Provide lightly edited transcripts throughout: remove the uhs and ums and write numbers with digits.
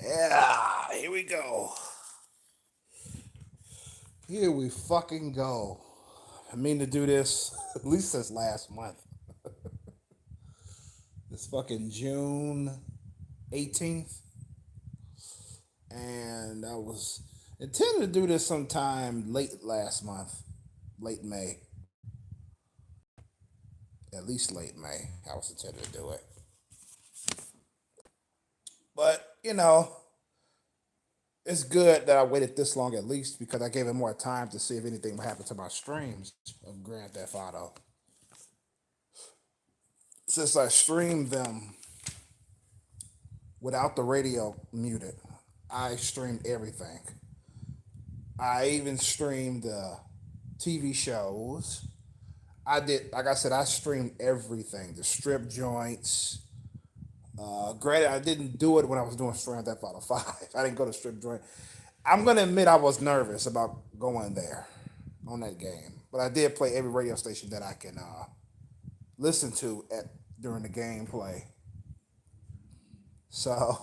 Yeah, here we go. Here we fucking go. I mean to do this at least since last month. It's fucking June 18th. And I was intending to do this sometime late last month, late May. At least late May. I was intending to do it. But, it's good that I waited this long at least because I gave it more time to see if anything would happen to my streams of Grand Theft Auto. Since I streamed them without the radio muted, I streamed everything. I even streamed the TV shows. I did, like I said, I streamed everything. The strip joints. Granted, I didn't do it when I was doing Grand Theft Auto 5. I didn't go to strip joint. I'm gonna admit I was nervous about going there on that game, but I did play every radio station that I can listen to at during the gameplay. So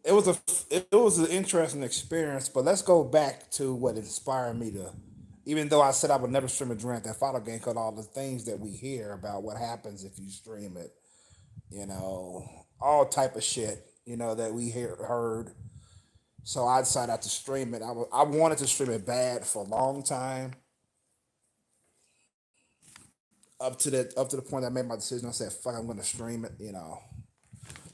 it was a it was an interesting experience. But let's go back to what inspired me to. Even though I said I would never stream a Grand Theft Auto game, because all the things that we hear about what happens if you stream it, all type of shit, that we heard. So I decided not to stream it. I wanted to stream it bad for a long time, up to the point I made my decision. I said, "Fuck, I'm going to stream it."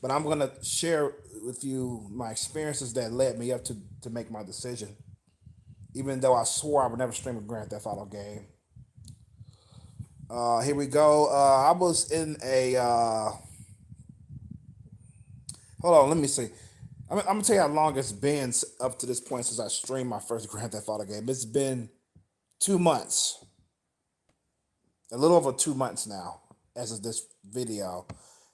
But I'm gonna share with you my experiences that led me up to make my decision. Even though I swore I would never stream a Grand Theft Auto game. Here we go. I was in a. Hold on, let me see. I'm gonna tell you how long it's been up to this point since I streamed my first Grand Theft Auto game. It's been 2 months, a little over 2 months now, as of this video,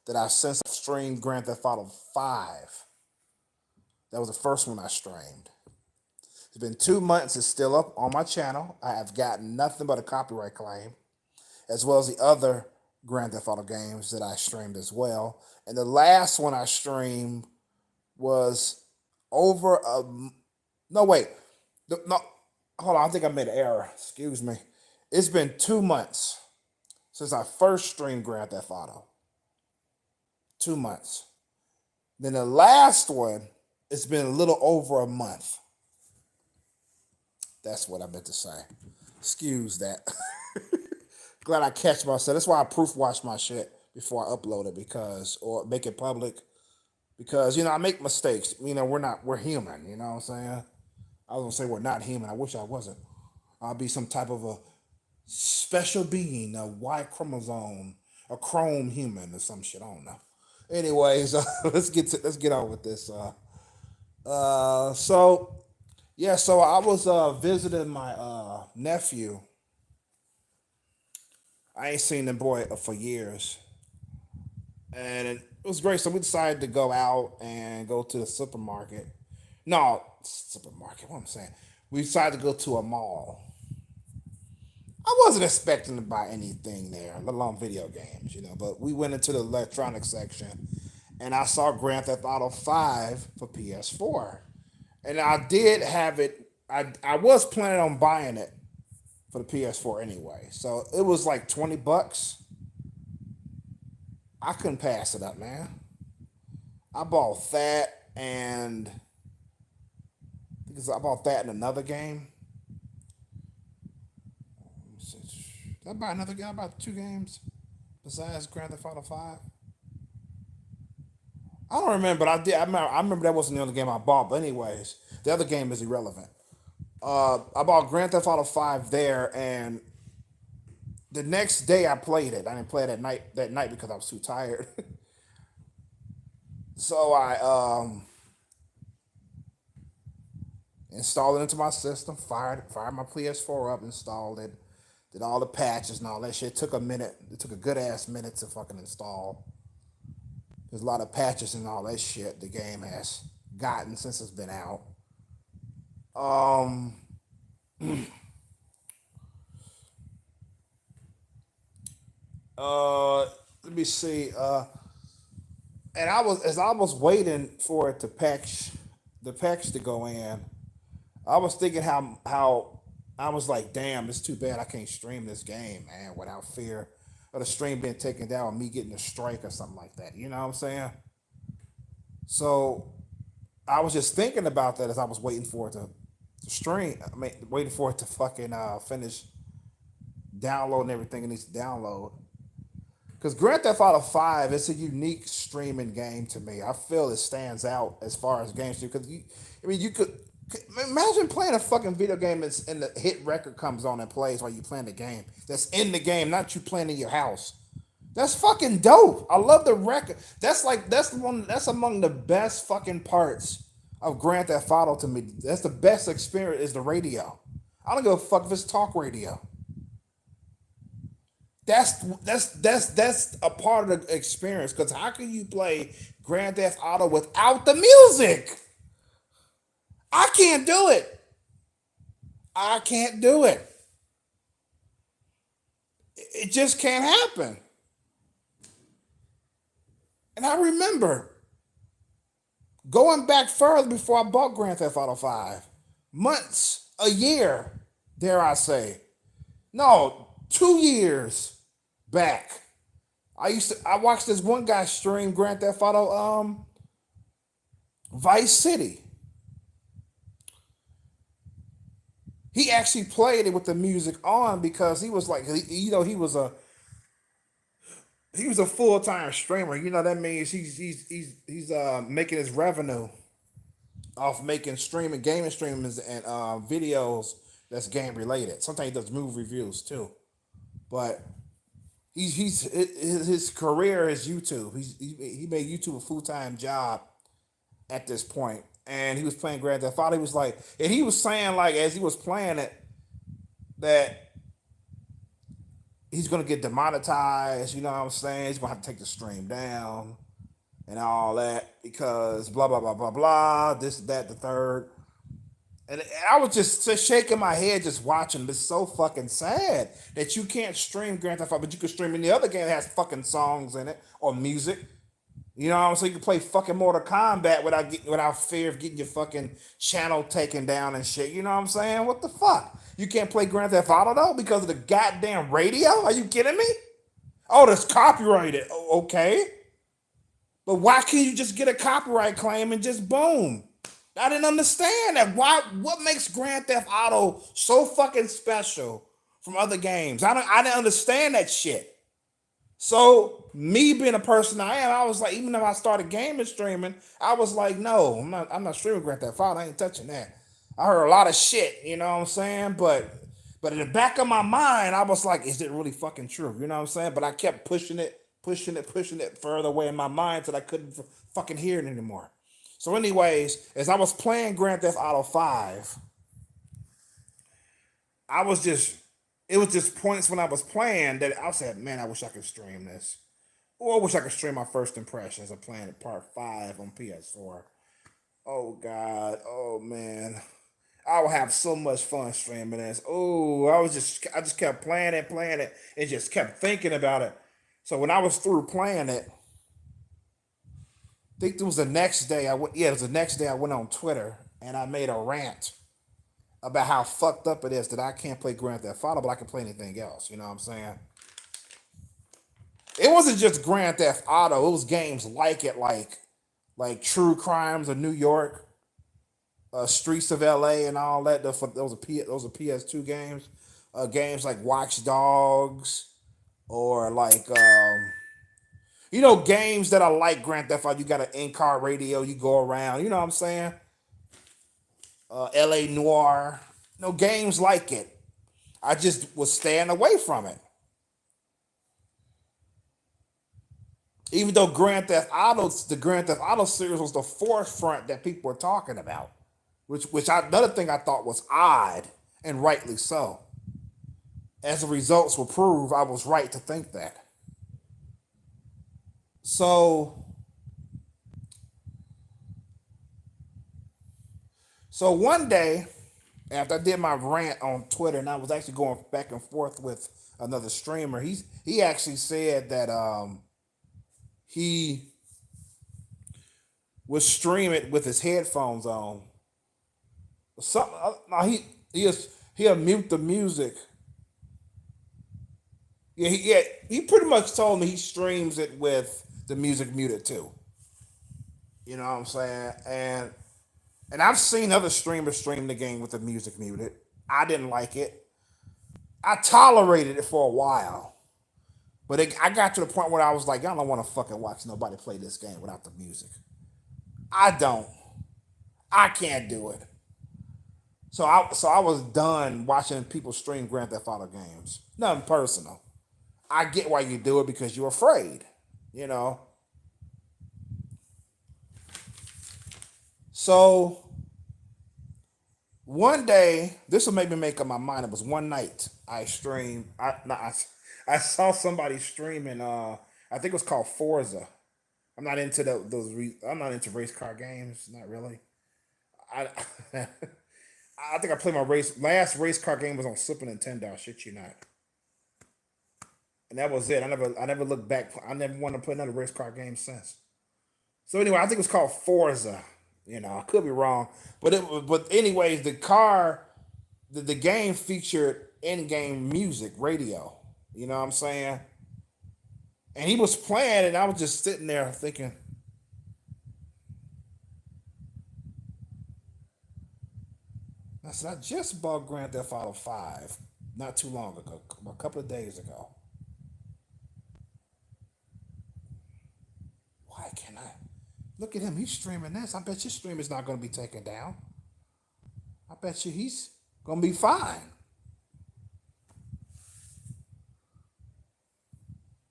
that I since streamed Grand Theft Auto 5. That was the first one I streamed. It's been 2 months. It's still up on my channel. I have gotten nothing but a copyright claim, as well as the other Grand Theft Auto games that I streamed as well. And the last one I streamed was over a. No, wait. No, hold on. I think I made an error. Excuse me. It's been 2 months since I first streamed Grand Theft Auto. 2 months. Then the last one, it's been a little over a month. That's what I meant to say. Excuse that. Glad I catch myself. That's why I proof watch my shit before I upload it, or make it public, because I make mistakes. We're human. You know what I'm saying? I was gonna say we're not human. I wish I wasn't. I'll be some type of a special being, a Y chromosome, a chrome human or some shit. I don't know. Anyways, let's get on with this. So yeah, so I was visiting my nephew. I ain't seen the boy for years, and it was great. So we decided to go out and go to the supermarket. No, supermarket. What I'm saying, we decided to go to a mall. I wasn't expecting to buy anything there, let alone video games. But we went into the electronics section, and I saw Grand Theft Auto 5 for PS4, and I did have it. I was planning on buying it for the PS4 anyway, so it was like $20. I couldn't pass it up, man. I bought that and because I bought that in another game. Did I buy another game? I bought two games besides Grand Theft Auto 5. I don't remember, but I did. I remember that wasn't the only game I bought. But anyways, the other game is irrelevant. I bought Grand Theft Auto 5 there, and the next day I played it. I didn't play it at night that night because I was too tired. So I installed it into my system, fired my PS4 up, installed it, did all the patches and all that shit. It took a minute. It took a good ass minute to fucking install. There's a lot of patches and all that shit the game has gotten since it's been out. Um, uh, let me see. And I was waiting for it to patch, the patch to go in. I was thinking how I was like, damn, it's too bad I can't stream this game, man, without fear of the stream being taken down, or me getting a strike or something like that. You know what I'm saying? So I was just thinking about that as I was waiting for it to stream. I mean, waiting for it to fucking finish downloading everything it needs to download. Because Grand Theft Auto 5 is a unique streaming game to me. I feel it stands out as far as games do. Because I mean, you could imagine playing a fucking video game that's and the hit record comes on and plays while you playing the game. That's in the game, not you playing in your house. That's fucking dope. I love the record. That's among the best fucking parts of Grand Theft Auto to me. That's the best experience is the radio. I don't give a fuck if it's talk radio. That's a part of the experience. Because how can you play Grand Theft Auto without the music? I can't do it. I can't do it. It just can't happen. And I remember going back further before I bought Grand Theft Auto 5. Months, a year, dare I say. No, 2 years back. I watched this one guy stream Grand Theft Auto Vice City. He actually played it with the music on because he was like, he was a full time streamer. You know that means he's making his revenue off making streaming, gaming streamers and videos that's game related. Sometimes he does movie reviews too, but his career is YouTube. He made YouTube a full time job at this point, and he was playing Grand Theft Auto. He was like, and he was saying like as he was playing it that he's gonna get demonetized. You know what I'm saying? He's gonna have to take the stream down and all that because blah blah blah blah blah. This that the third. And I was just shaking my head just watching. It's so fucking sad that you can't stream Grand Theft Auto, but you can stream any other game that has fucking songs in it or music. You know what I'm saying? You can play fucking Mortal Kombat without fear of getting your fucking channel taken down and shit. You know what I'm saying? What the fuck? You can't play Grand Theft Auto though because of the goddamn radio? Are you kidding me? Oh, that's copyrighted. Okay. But why can't you just get a copyright claim and just boom? I didn't understand that. Why? What makes Grand Theft Auto so fucking special from other games? I didn't understand that shit. So me being a person I am, I was like, even if I started gaming streaming, I was like, no, I'm not streaming Grand Theft Auto. I ain't touching that. I heard a lot of shit, you know what I'm saying? But in the back of my mind, I was like, is it really fucking true? You know what I'm saying? But I kept pushing it further away in my mind till I couldn't fucking hear it anymore. So, anyways, as I was playing Grand Theft Auto 5, I was just it was just points when I was playing that I said, man, I wish I could stream this. Or I wish I could stream my first impressions of playing Part 5 on PS4. Oh God. Oh man. I would have so much fun streaming this. Oh, I just kept playing it, and just kept thinking about it. So when I was through playing it, I think it was the next day it was the next day I went on Twitter and I made a rant about how fucked up it is that I can't play Grand Theft Auto, but I can play anything else. You know what I'm saying? It wasn't just Grand Theft Auto. It was games like it, like True Crimes of New York, Streets of LA, and all that. Those are PS2 games. Games like Watch Dogs, or like games that are like Grand Theft Auto. You got an in-car radio. You go around. You know what I'm saying? LA Noir. Games like it. I just was staying away from it. Even though the Grand Theft Auto series was the forefront that people were talking about, another thing I thought was odd, and rightly so. As the results will prove, I was right to think that. So, so one day, after I did my rant on Twitter, and I was actually going back and forth with another streamer, he actually said that. he would stream it with his headphones on. Some no, he'll mute the music. Yeah, he pretty much told me he streams it with the music muted too. You know what I'm saying? And I've seen other streamers stream the game with the music muted. I didn't like it. I tolerated it for a while, but I got to the point where I was like, I don't want to fucking watch nobody play this game without the music. I don't. I can't do it. So I was done watching people stream Grand Theft Auto games. Nothing personal. I get why you do it because you're afraid, you know. So one day, this will make me make up my mind. It was one night I streamed. I saw somebody streaming. I think it was called Forza. I'm not into I'm not into race car games. Not really. I I think I played my last race car game was on Super Nintendo. I shit you not. And that was it. I never looked back. I never wanted to play another race car game since. So anyway, I think it was called Forza. You know, I could be wrong, but anyways, the game featured in-game music, radio. You know what I'm saying? And he was playing, and I was just sitting there thinking, I said, I just bought Grand Theft Auto 5 not too long ago, a couple of days ago. Why can't I? Look at him. He's streaming this. I bet your stream is not going to be taken down. I bet you he's going to be fine.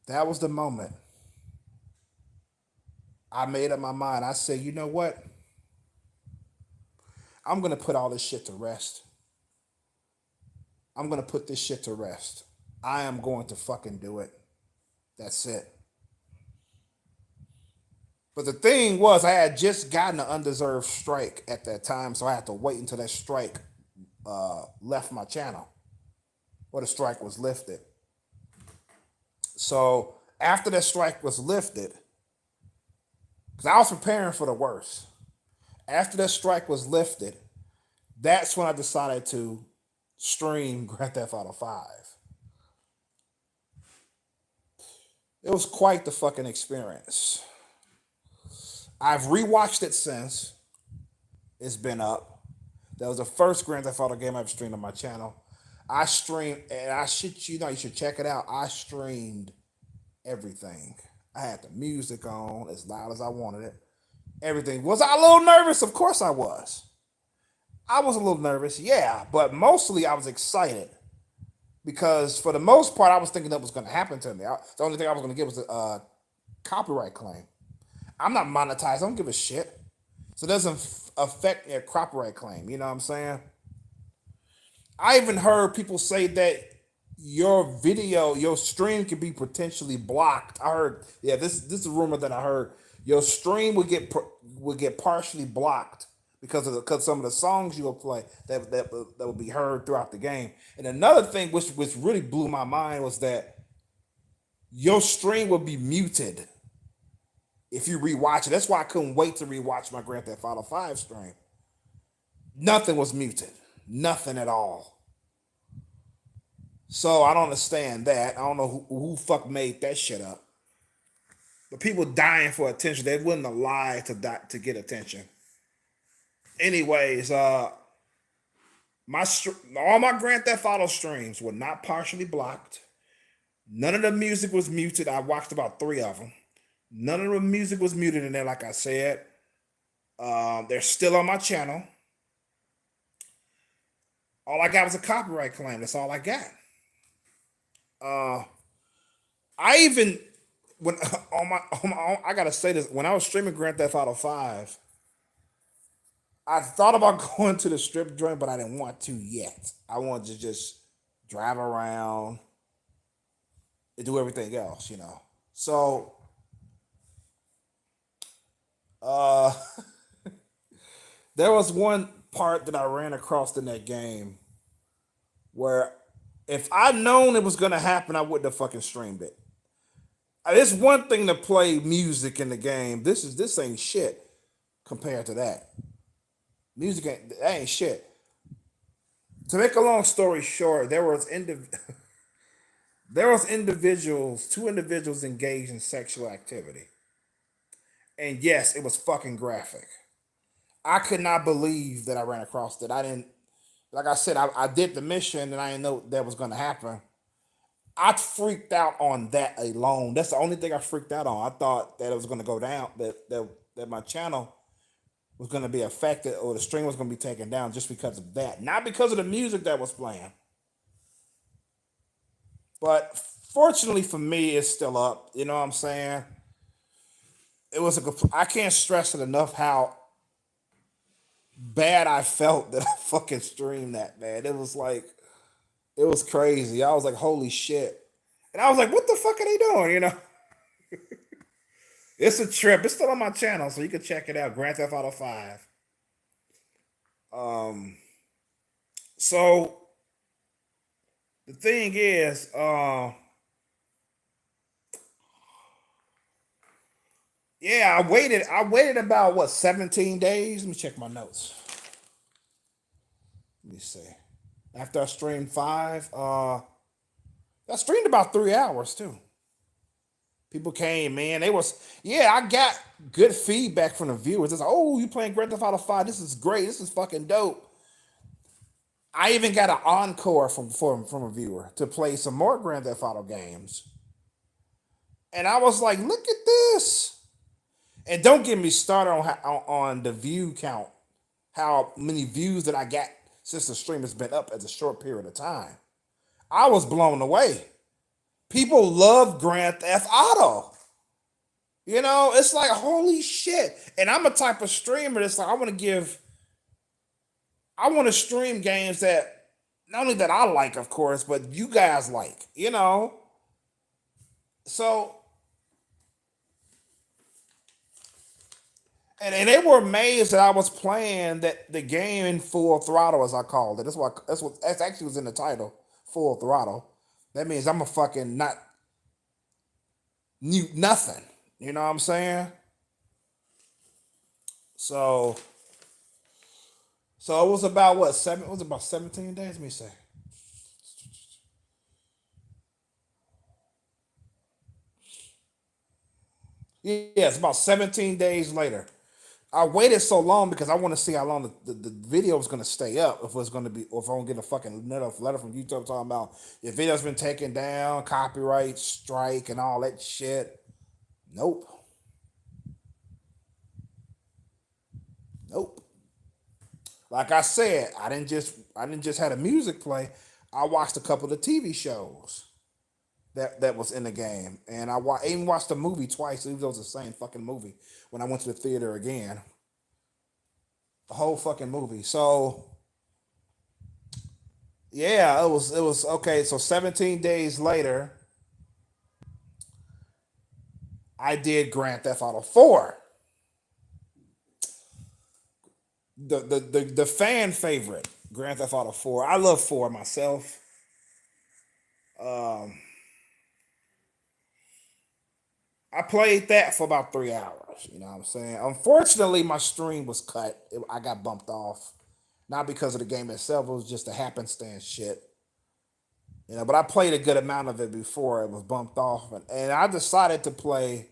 That was the moment I made up my mind. I said, you know what? I'm going to put all this shit to rest. I'm going to put this shit to rest. I am going to fucking do it. That's it. But the thing was, I had just gotten an undeserved strike at that time, so I had to wait until that strike left my channel, or the strike was lifted. So after that strike was lifted, because I was preparing for the worst. After that strike was lifted, that's when I decided to stream Grand Theft Auto 5. It was quite the fucking experience. I've rewatched it since it's been up. That was the first Grand Theft Auto game I've streamed on my channel. I streamed, and I shit you know, you should check it out. I streamed everything. I had the music on as loud as I wanted it. Everything. Was I a little nervous? Of course I was. I was a little nervous, yeah, but mostly I was excited because for the most part I was thinking that was going to happen to me. The only thing I was going to get was a copyright claim. I'm not monetized. I don't give a shit. So it doesn't affect their copyright claim. You know what I'm saying? I even heard people say that your stream could be potentially blocked. I heard, yeah, this is a rumor that I heard. Your stream would get partially blocked because some of the songs you will play that will be heard throughout the game. And another thing which really blew my mind was that your stream would be muted if you rewatch it. That's why I couldn't wait to rewatch my Grand Theft Auto 5 stream. Nothing was muted. Nothing at all. So I don't understand that. I don't know who fuck made that shit up. But people dying for attention, they wouldn't have lied to get attention. Anyways, all my Grand Theft Auto streams were not partially blocked. None of the music was muted. I watched about 3 of them. None of the music was muted in there, like I said. They're still on my channel. All I got was a copyright claim. That's all I got. I even when I gotta say this, when I was streaming Grand Theft Auto 5, I thought about going to the strip joint, but I didn't want to yet. I wanted to just drive around and do everything else, you know. So uh there was one part that I ran across in that game where if I'd known it was gonna happen, I wouldn't have fucking streamed it. It's one thing to play music in the game. This ain't shit compared to that. Music ain't that ain't shit. To make a long story short, there was individuals, two individuals engaged in sexual activity, and yes, it was fucking graphic. I could not believe that I ran across that. I didn't, like I said, I did the mission and I didn't know that was going to happen. I freaked out on that alone. That's the only thing I freaked out on. I thought that it was going to go down, that my channel was going to be affected or the stream was going to be taken down just because of that. Not because of the music that was playing. But fortunately for me, it's still up. You know what I'm saying? I can't stress it enough how bad I felt that I fucking streamed that, man. It was like, it was crazy. I was like, holy shit. And I was like, what the fuck are they doing? You know? It's a trip. It's still on my channel, so you can check it out. Grand Theft Auto 5. Um, so the thing is, yeah, I waited about what, 17 days? Let me check my notes. Let me see. After I streamed five, I streamed about 3 hours too. People came, man. They was, yeah, I got good feedback from the viewers. It's like, oh, you playing Grand Theft Auto 5. This is great. This is fucking dope. I even got an encore from a viewer to play some more Grand Theft Auto games. And I was like, look at this. And don't get me started on the view count, how many views that I got since the stream has been up as a short period of time. I was blown away. People love Grand Theft Auto. You know, it's like holy shit. And I'm a type of streamer that's like I want to stream games that not only that I like, of course, but you guys like, you know. So and they were amazed that I was playing that the game in full throttle, as I called it. That's actually was in the title, full throttle. That means I'm a fucking not mute nothing. You know what I'm saying? So so it was about what seven? It was about 17 days. Let me say. Yeah, it's about 17 days later. I waited so long because I want to see how long the video is going to stay up. If it's going to be, or if I don't get a fucking letter from YouTube talking about your video's been taken down, copyright strike, and all that shit. Nope, nope. Like I said, I didn't just had a music play. I watched a couple of the TV shows that was in the game, and I even watched the movie twice. It was the same fucking movie when I went to the theater again. The whole fucking movie. So yeah, it was okay. So 17 days later, I did Grand Theft Auto 4, the fan favorite Grand Theft Auto 4. I love 4 myself. Um, I played that for about 3 hours. You know what I'm saying? Unfortunately, my stream was cut. I got bumped off, not because of the game itself. It was just a happenstance shit. You know, but I played a good amount of it before it was bumped off, and I decided to play,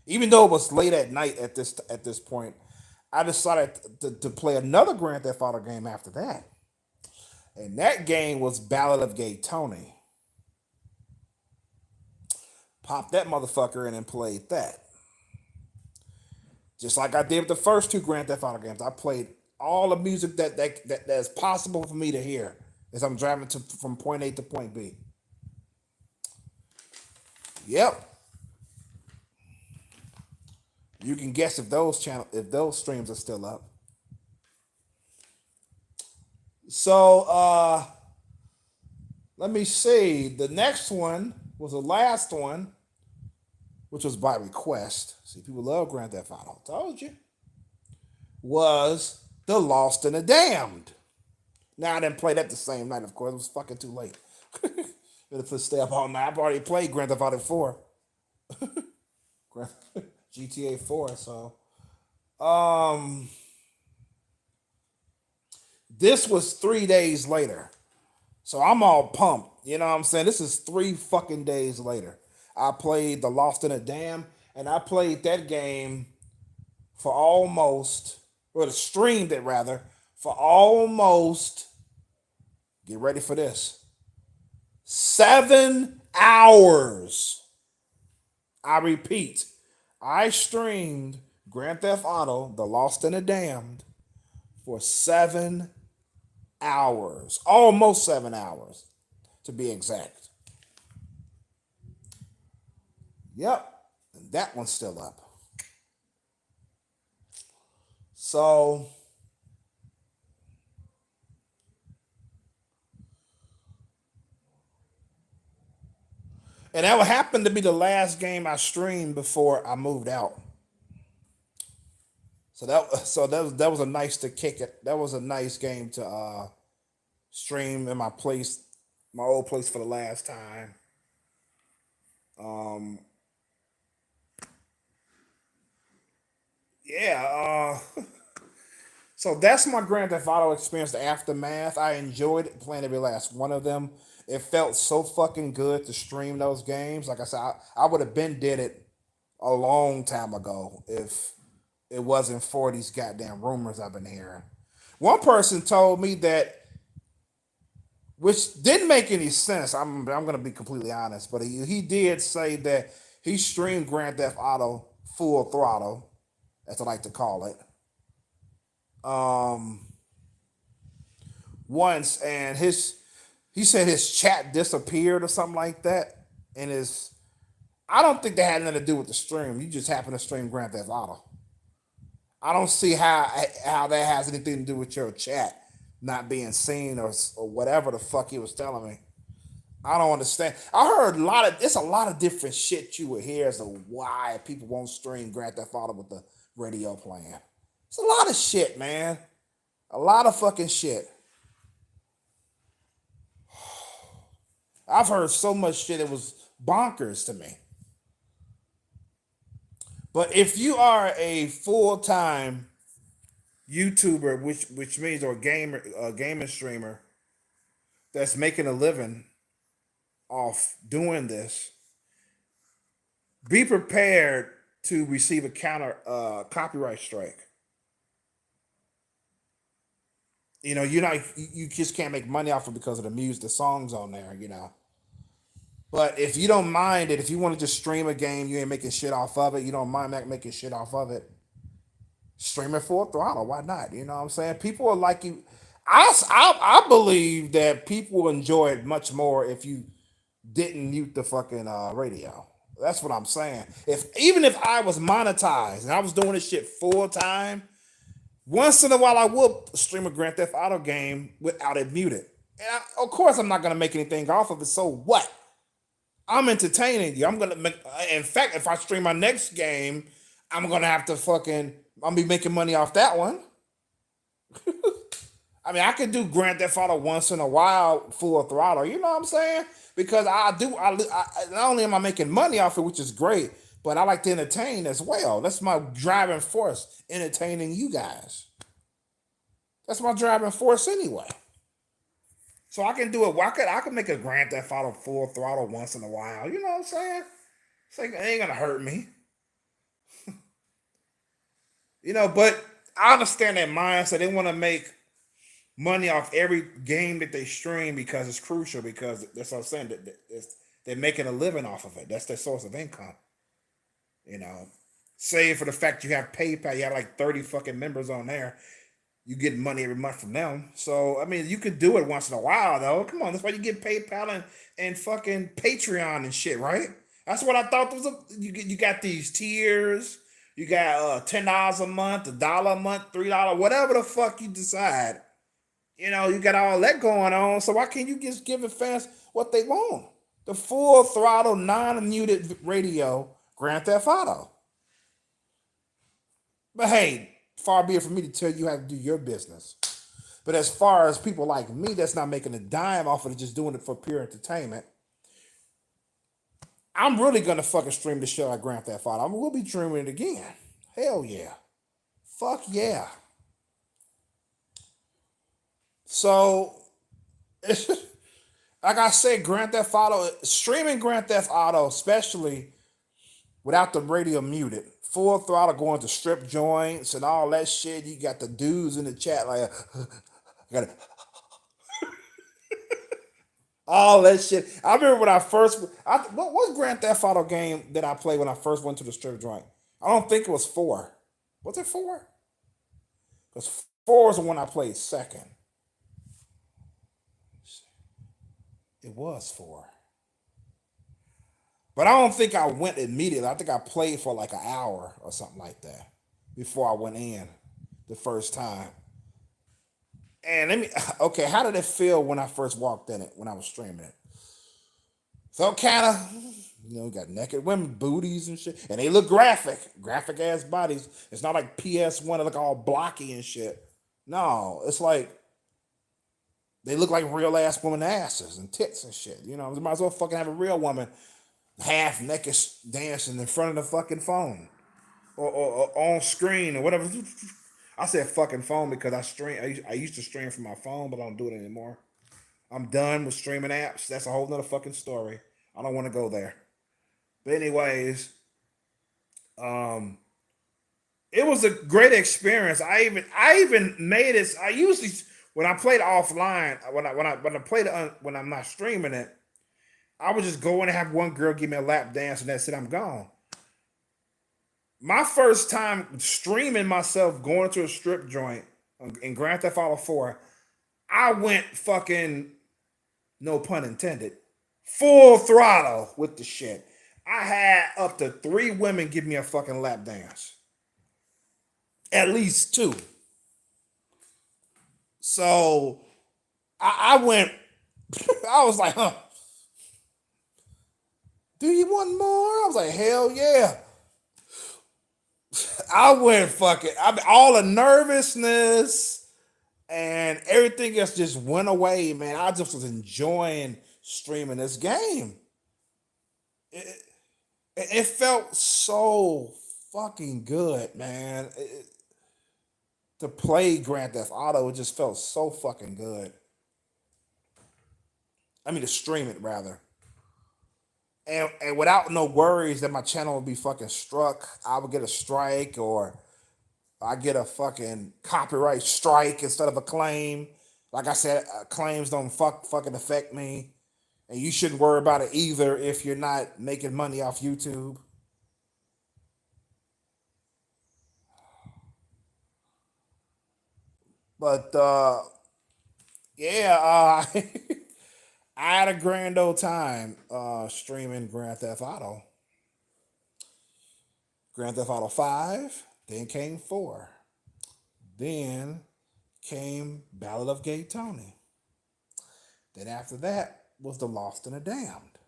even though it was late at night at this point. I decided to play another Grand Theft Auto game after that, and that game was Ballad of Gay Tony. Popped that motherfucker in and played that, just like I did with the first two Grand Theft Auto games. I played all the music that's possible for me to hear as I'm driving from point A to point B. Yep, you can guess if those streams are still up. So let me see. The next one was the last one, which was by request. See, people love Grand Theft Auto. Told you. Was The Lost and the Damned. Now I didn't play that the same night, of course. It was fucking too late. Better stay up all night. I've already played Grand Theft Auto 4. GTA 4. So um, this was 3 days later. So I'm all pumped. You know what I'm saying? This is 3 fucking days later. I played The Lost in a Dam, and I played that game for almost, or streamed it rather, for almost, get ready for this, 7 hours. I repeat, I streamed Grand Theft Auto, The Lost and the Damned, for 7 hours. Almost 7 hours, to be exact. Yep. And that one's still up. So, and that would happen to be the last game I streamed before I moved out. So that was a nice to kick it. That was a nice game to stream in my place, my old place for the last time. Um, yeah. So that's my Grand Theft Auto experience. The aftermath. I enjoyed it, playing every last one of them. It felt so fucking good to stream those games. Like I said, I would have been did it a long time ago if it wasn't for these goddamn rumors I've been hearing. One person told me that, which didn't make any sense. I'm gonna be completely honest, but he did say that he streamed Grand Theft Auto full throttle, as I like to call it, um, once, and he said his chat disappeared or something like that, and his I don't think that had nothing to do with the stream. You just happen to stream Grand Theft Auto. I don't see how that has anything to do with your chat not being seen or whatever the fuck he was telling me. I don't understand. I heard it's a lot of different shit you would hear as to why people won't stream Grand Theft Auto with the radio playing. It's a lot of shit, man. A lot of fucking shit. I've heard so much shit it was bonkers to me. But if you are a full time YouTuber, which means or gamer, gaming streamer that's making a living off doing this, be prepared to receive a counter copyright strike. You know, you just can't make money off it because of the music, the songs on there. You know, but if you don't mind it, if you want to just stream a game, you ain't making shit off of it. You don't mind making shit off of it. Stream it full throttle. Why not? You know what I'm saying? People are like you. I believe that people enjoy it much more if you didn't mute the fucking radio. That's what I'm saying. If even if I was monetized and I was doing this shit full time, once in a while I would stream a Grand Theft Auto game without it muted. And of course, I'm not gonna make anything off of it. So what? I'm entertaining you. I'm gonna make. In fact, if I stream my next game, I'm gonna have to fucking. I'll be making money off that one. I mean, I could do Grand Theft Auto once in a while, full throttle. You know what I'm saying? Because I do. Not only am I making money off it, which is great, but I like to entertain as well. That's my driving force, entertaining you guys. That's my driving force anyway. So I can do it. I could make a Grand Theft Auto full throttle once in a while. You know what I'm saying? It's like, it ain't gonna hurt me. You know, but I understand that mindset. They want to make money off every game that they stream because it's crucial. Because that's what I'm saying. They're making a living off of it. That's their source of income. You know, save for the fact you have PayPal. You have like 30 fucking members on there. You get money every month from them. So I mean, you could do it once in a while though. Come on, that's why you get PayPal and fucking Patreon and shit, right? That's what I thought was. You got these tiers. You got $10 a month, $1 a month, $3, whatever the fuck you decide. You know, you got all that going on. So why can't you just give the fans what they want? The full throttle, non-muted radio, Grand Theft Auto. But hey, far be it from me to tell you how to do your business. But as far as people like me that's not making a dime off of it, just doing it for pure entertainment, I'm really gonna fucking stream the shit out of Grand Theft Auto. We'll be streaming it again. Hell yeah. Fuck yeah. So, like I said, Grand Theft Auto, streaming Grand Theft Auto, especially without the radio muted, full throttle going to strip joints and all that shit. You got the dudes in the chat like, got all that shit. I remember when I first, what Grand Theft Auto game did I play when I first went to the strip joint? I don't think it was four. Was it four? Because four was the one I played second. It was four. But I don't think I went immediately. I think I played for like an hour or something like that before I went in the first time. And let me, okay, how did it feel when I first walked in it, when I was streaming it? So kind of, got naked women, booties and shit. And they look graphic ass bodies. It's not like PS1, they look all blocky and shit. No, it's like, they look like real ass woman asses and tits and shit. They might as well fucking have a real woman half naked dancing in front of the fucking phone or on screen or whatever. I said fucking phone because I used to stream from my phone, but I don't do it anymore. I'm done with streaming apps. That's a whole nother fucking story. I don't want to go there. But anyways, it was a great experience. I even made it. I usually when I played offline, when I played it when I'm not streaming it, I would just go in and have one girl give me a lap dance and that's it. I'm gone. My first time streaming myself going to a strip joint in Grand Theft Auto 4, I went fucking, no pun intended, full throttle with the shit. I had up to 3 women give me a fucking lap dance. At least 2. So I went, I was like, huh. Do you want more? I was like, hell yeah. I went fucking, all the nervousness and everything else just went away, man. I just was enjoying streaming this game. It felt so fucking good, man. To play Grand Theft Auto, it just felt so fucking good. I mean, to stream it rather. And without no worries that my channel would be fucking struck, I would get a strike or I get a fucking copyright strike instead of a claim. Like I said, claims don't fucking affect me, and you shouldn't worry about it either if you're not making money off YouTube. But yeah, I had a grand old time streaming Grand Theft Auto. Grand Theft Auto 5, then came 4. Then came Ballad of Gay Tony. Then after that was The Lost and the Damned.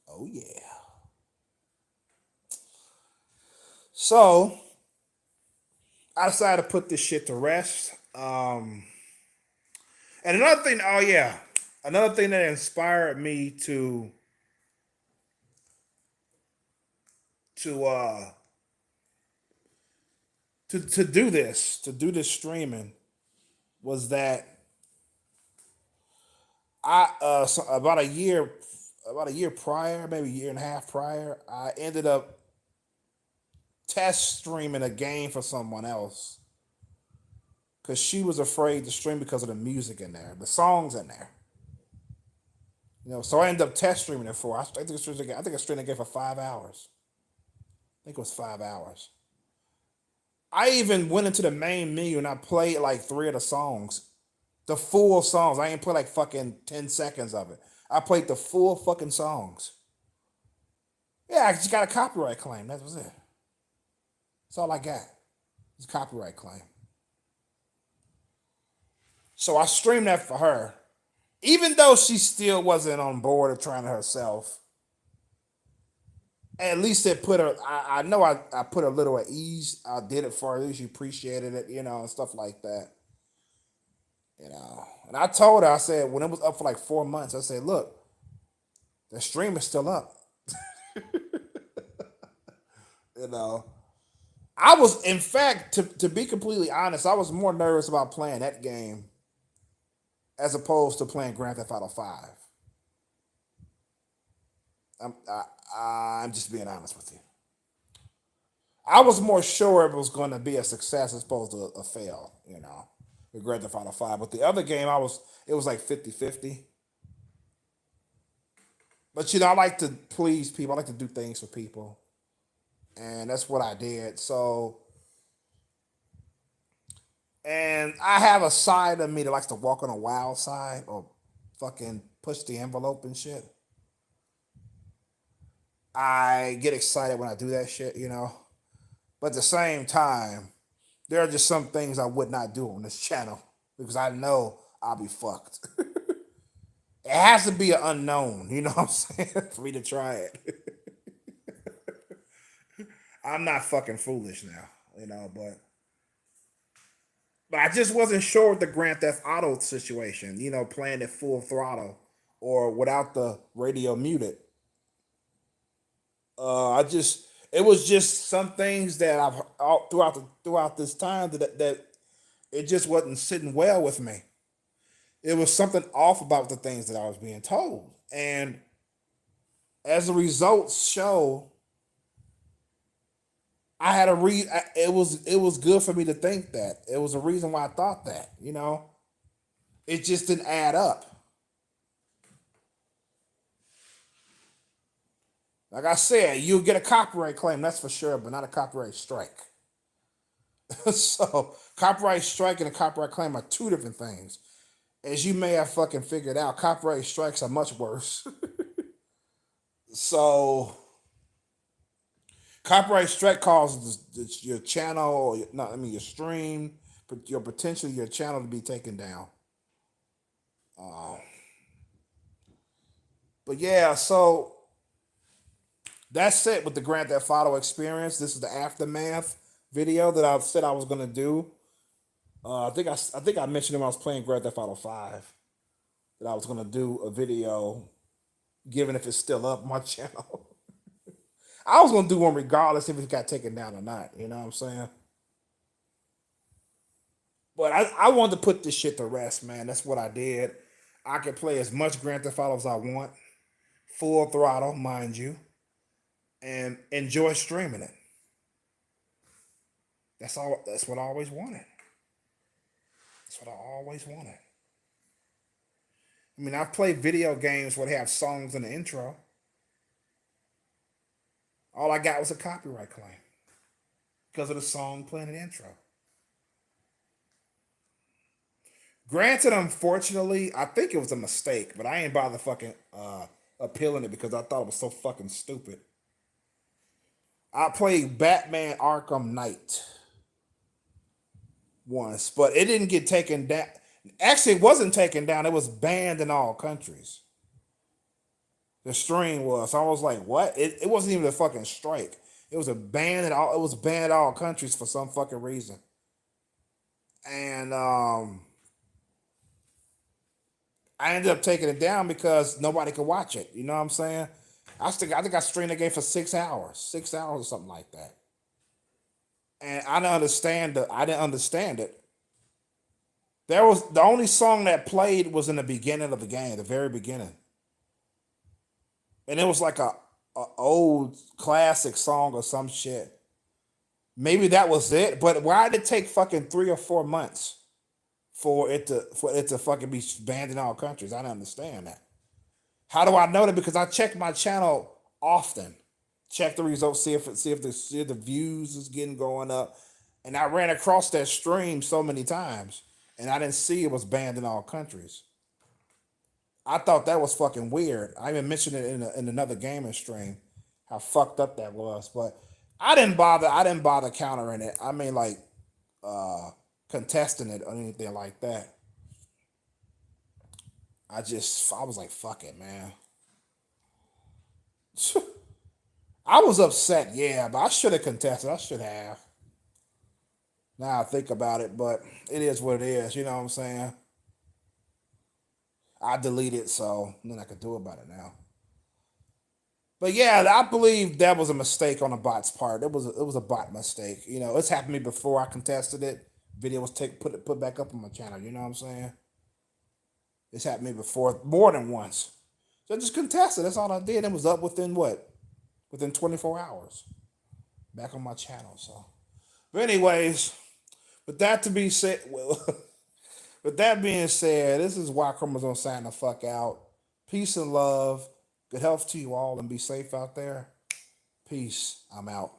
Oh yeah. So I decided to put this shit to rest. And another thing, oh yeah, another thing that inspired me to uh to do this streaming was that about a year prior, maybe a year and a half prior, I ended up test streaming a game for someone else because she was afraid to stream because of the music in there, the songs in there. So I ended up test streaming it for. I think I streamed the game for 5 hours. I think it was 5 hours. I even went into the main menu and I played like 3 of the songs, the full songs. I ain't play like fucking 10 seconds of it. I played the full fucking songs. Yeah, I just got a copyright claim. That was it. That's all I got. It's a copyright claim. So I streamed that for her. Even though she still wasn't on board of trying it herself, at least it put her, I know I put her a little at ease. I did it for her. She appreciated it, and stuff like that. And I told her, I said, when it was up for like 4 months, I said, look, The stream is still up. You know, I was, in fact, to be completely honest, I was more nervous about playing that game as opposed to playing Grand Theft Auto 5. I'm, I'm just being honest with you. I was more sure it was going to be a success as opposed to a fail, with Grand Theft Auto 5. But the other game, it was like 50-50. But, I like to please people. I like to do things for people. And that's what I did. So, and I have a side of me that likes to walk on a wild side or fucking push the envelope and shit. I get excited when I do that shit. But at the same time, there are just some things I would not do on this channel because I know I'll be fucked. It has to be an unknown, you know what I'm saying, for me to try it. I'm not fucking foolish now, but I just wasn't sure with the Grand Theft Auto situation, playing it full throttle or without the radio muted. I just it was just some things that I've throughout this time that it just wasn't sitting well with me. It was something off about the things that I was being told, and as the results show, I had a re. It was good for me to think that. It was a reason why I thought that. It just didn't add up. Like I said, you'll get a copyright claim, that's for sure, but not a copyright strike. So, copyright strike and a copyright claim are two different things. As you may have fucking figured out, copyright strikes are much worse. So, copyright strike causes your channel, or no, I mean your stream, but your channel to be taken down. Uh, but yeah, so that's it with the Grand Theft Auto experience. This is the aftermath video that I said I was gonna do. I think I mentioned when I was playing Grand Theft Auto 5 that I was gonna do a video, given if it's still up on my channel. I was gonna do one regardless if it got taken down or not. You know what I'm saying? But I wanted to put this shit to rest, man. That's what I did. I can play as much Grand Theft Auto as I want, full throttle, mind you, and enjoy streaming it. That's all. That's what I always wanted. That's what I always wanted. I mean, I've played video games where they have songs in the intro. All I got was a copyright claim because of the song playing in the intro. Granted, unfortunately, I think it was a mistake, but I ain't bother fucking appealing it because I thought it was so fucking stupid. I played Batman Arkham Knight once, but it didn't get taken down. Actually, it wasn't taken down. It was banned in all countries. The stream was. So I was like, what? It wasn't even a fucking strike. It was a ban in all. It was banned in all countries for some fucking reason. And I ended up taking it down because nobody could watch it. You know what I'm saying? I think I streamed the game for 6 hours, 6 hours or something like that. And I didn't understand it. There was the only song that played was in the beginning of the game, the very beginning, and it was like a old classic song or some shit. Maybe that was it, but why did it take fucking 3 or 4 months for it to fucking be banned in all countries? I don't understand that. How do I know that? Because I check my channel often, check the results, see if the views is getting going up, and I ran across that stream so many times, and I didn't see it was banned in all countries. I thought that was fucking weird. I even mentioned it in another gaming stream, how fucked up that was, but I didn't bother. I didn't bother countering it. I mean, like contesting it or anything like that. I was like, fuck it, man. I was upset, yeah, but I should have contested. I should have. Now I think about it, but it is what it is. You know what I'm saying? I deleted, so nothing I could do about it now. But yeah, I believe that was a mistake on the bot's part. It was a bot mistake. It's happened to me before. I contested it. Video was put back up on my channel. You know what I'm saying? It's happened to me before, more than once. So I just contested. That's all I did. It was up within what? Within 24 hours. Back on my channel. So, but anyways, with that to be said, well, with that being said, this is why Chromosome sign the fuck out. Peace and love. Good health to you all, and be safe out there. Peace. I'm out.